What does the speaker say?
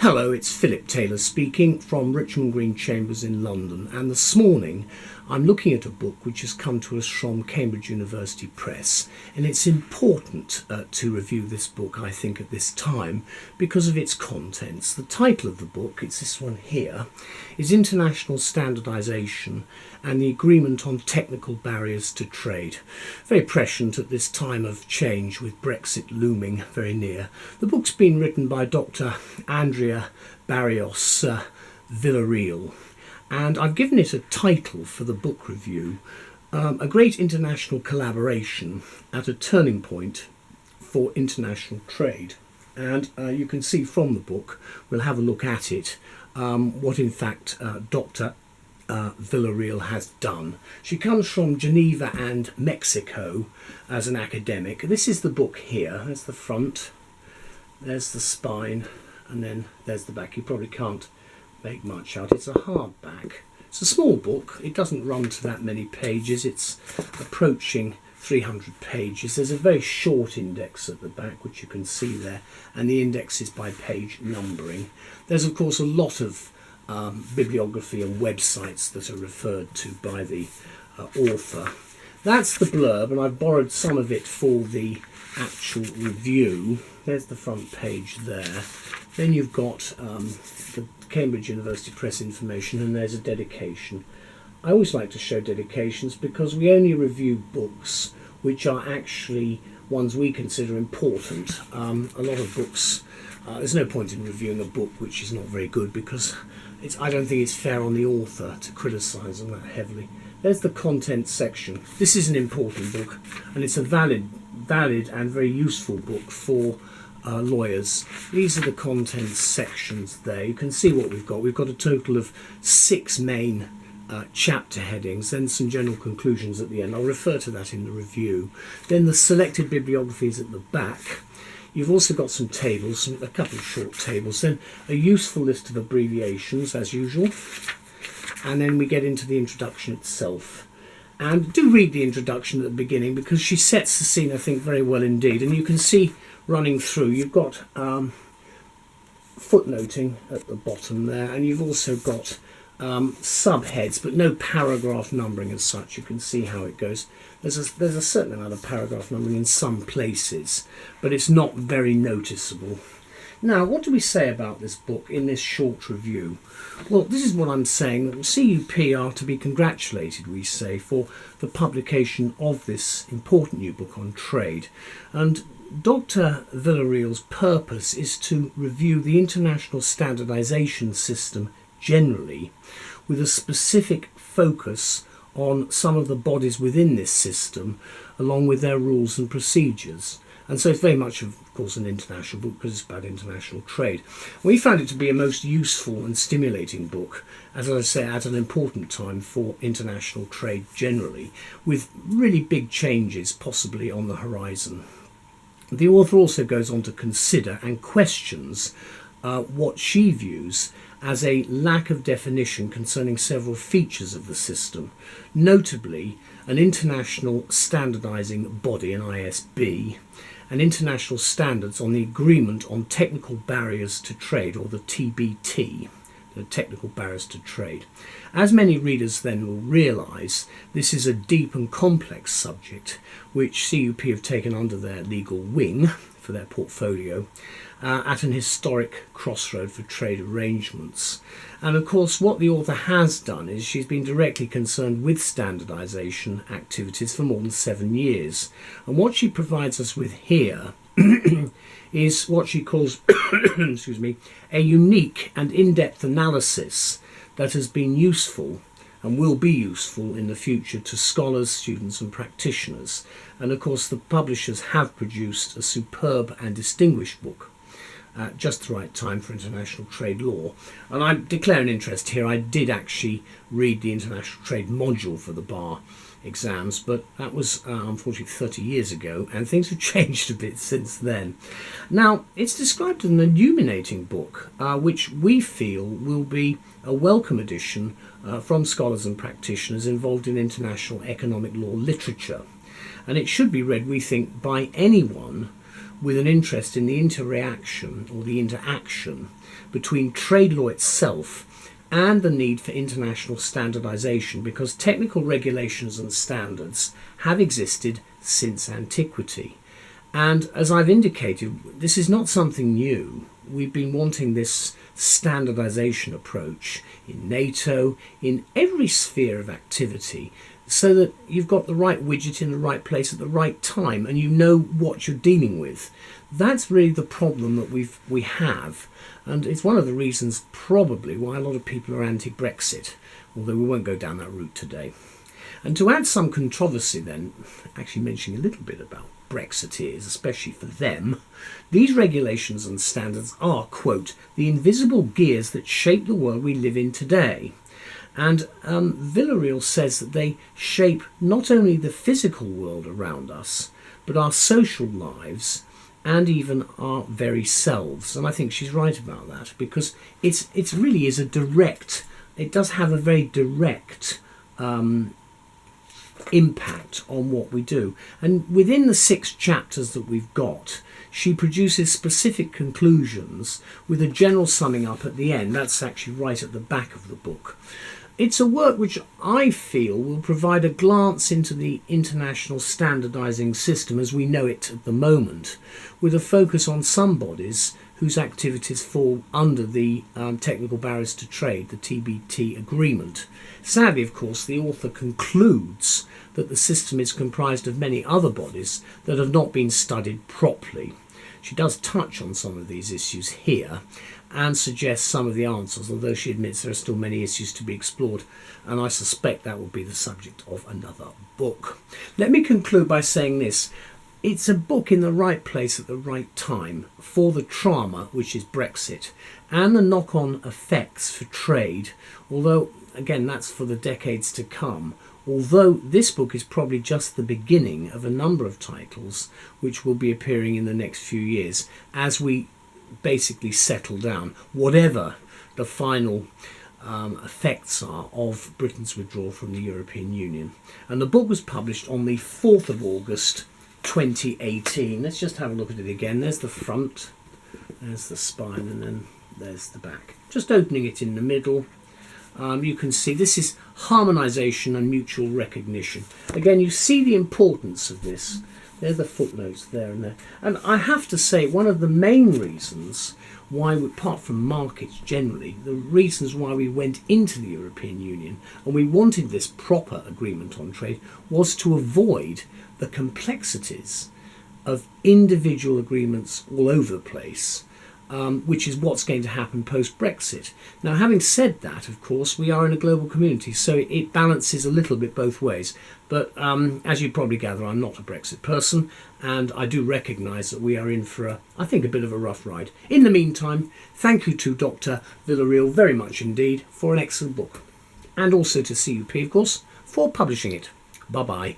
Hello, it's Philip Taylor speaking from Richmond Green Chambers in London, and this morning I'm looking at a book which has come to us from Cambridge University Press, and it's important to review this book, I think, at this time because of its contents. The title of the book, it's this one here, is International Standardization and the Agreement on Technical Barriers to Trade. Very prescient at this time of change with Brexit looming very near. The book's been written by Dr. Andrea Barrios Villarreal, and I've given it a title for the book review, A Great International Collaboration at a Turning Point for International Trade. And you can see from the book, we'll have a look at it, what in fact Dr. Villarreal has done. She comes from Geneva and Mexico as an academic. This is the book here. There's the front, there's the spine, and then there's the back. You probably can't make much out. It's a hardback. It's a small book. It doesn't run to that many pages. It's approaching 300 pages. There's a very short index at the back, which you can see there, and the index is by page numbering. There's of course a lot of bibliography and websites that are referred to by the author. That's the blurb, and I've borrowed some of it for the actual review. There's the front page there. Then you've got the Cambridge University Press information, and there's a dedication. I always like to show dedications because we only review books which are actually ones we consider important. A lot of books, there's no point in reviewing a book which is not very good because I don't think it's fair on the author to criticise them that heavily. There's the contents section. This is an important book, and it's a valid and very useful book for lawyers. These are the contents sections there. You can see what we've got. We've got a total of 6 main chapter headings, then some general conclusions at the end. I'll refer to that in the review. Then the selected bibliographies at the back. You've also got some tables, a couple of short tables, then a useful list of abbreviations as usual, and then we get into the introduction itself. And do read the introduction at the beginning because she sets the scene, I think, very well indeed. And you can see running through, you've got footnoting at the bottom there, and you've also got subheads, but no paragraph numbering as such. You can see how it goes. There's a certain amount of paragraph numbering in some places, but it's not very noticeable. Now, what do we say about this book in this short review? Well, this is what I'm saying. CUP are to be congratulated, we say, for the publication of this important new book on trade. And Dr. Villarreal's purpose is to review the international standardization system generally, with a specific focus on some of the bodies within this system, along with their rules and procedures. And so it's very much, of course, an international book because it's about international trade. We found it to be a most useful and stimulating book, as I say, at an important time for international trade generally, with really big changes possibly on the horizon. The author also goes on to consider and questions what she views as a lack of definition concerning several features of the system, notably an international standardising body, an ISB, and international standards on the Agreement on Technical Barriers to Trade, or the TBT, the Technical Barriers to Trade. As many readers then will realise, this is a deep and complex subject which CUP have taken under their legal wing for their portfolio at an historic crossroad for trade arrangements. And of course what the author has done is she's been directly concerned with standardisation activities for more than 7 years. And what she provides us with here is what she calls excuse me, a unique and in-depth analysis that has been useful and will be useful in the future to scholars, students and practitioners. And of course the publishers have produced a superb and distinguished book at just the right time for international trade law. And I declare an interest here. I did actually read the international trade module for the bar exams, but that was unfortunately 30 years ago, and things have changed a bit since then. Now, it's described as an illuminating book, which we feel will be a welcome addition from scholars and practitioners involved in international economic law literature. And it should be read, we think, by anyone with an interest in the interaction or the interaction between trade law itself and the need for international standardization, because technical regulations and standards have existed since antiquity. And as I've indicated, this is not something new. We've been wanting this standardization approach in NATO, in every sphere of activity, so that you've got the right widget in the right place at the right time and you know what you're dealing with. That's really the problem that we have, and it's one of the reasons probably why a lot of people are anti-Brexit, although we won't go down that route today. And to add some controversy then, actually mentioning a little bit about Brexiteers, especially for them, these regulations and standards are, quote, the invisible gears that shape the world we live in today. And Villarreal says that they shape not only the physical world around us, but our social lives and even our very selves. And I think she's right about that, because it really is it does have a very direct impact on what we do. And within the 6 chapters that we've got, she produces specific conclusions with a general summing up at the end. That's actually right at the back of the book. It's a work which I feel will provide a glance into the international standardising system as we know it at the moment, with a focus on some bodies whose activities fall under the Technical Barriers to Trade, the TBT agreement. Sadly, of course, the author concludes that the system is comprised of many other bodies that have not been studied properly. She does touch on some of these issues here and suggests some of the answers, although she admits there are still many issues to be explored, and I suspect that will be the subject of another book. Let me conclude by saying this. It's a book in the right place at the right time for the trauma, which is Brexit, and the knock-on effects for trade, although, again, that's for the decades to come. Although this book is probably just the beginning of a number of titles which will be appearing in the next few years as we basically settle down, whatever the final effects are of Britain's withdrawal from the European Union. And the book was published on the 4th of August 2018. Let's just have a look at it again. There's the front, there's the spine, and then there's the back. Just opening it in the middle. You can see this is harmonisation and mutual recognition. Again, you see the importance of this. There are the footnotes there and there. And I have to say, one of the main reasons why, apart from markets generally, the reasons why we went into the European Union and we wanted this proper agreement on trade was to avoid the complexities of individual agreements all over the place, which is what's going to happen post-Brexit. Now, having said that, of course, we are in a global community, so it balances a little bit both ways. But as you probably gather, I'm not a Brexit person, and I do recognise that we are in for, I think, a bit of a rough ride. In the meantime, thank you to Dr. Villarreal very much indeed for an excellent book, and also to CUP, of course, for publishing it. Bye-bye.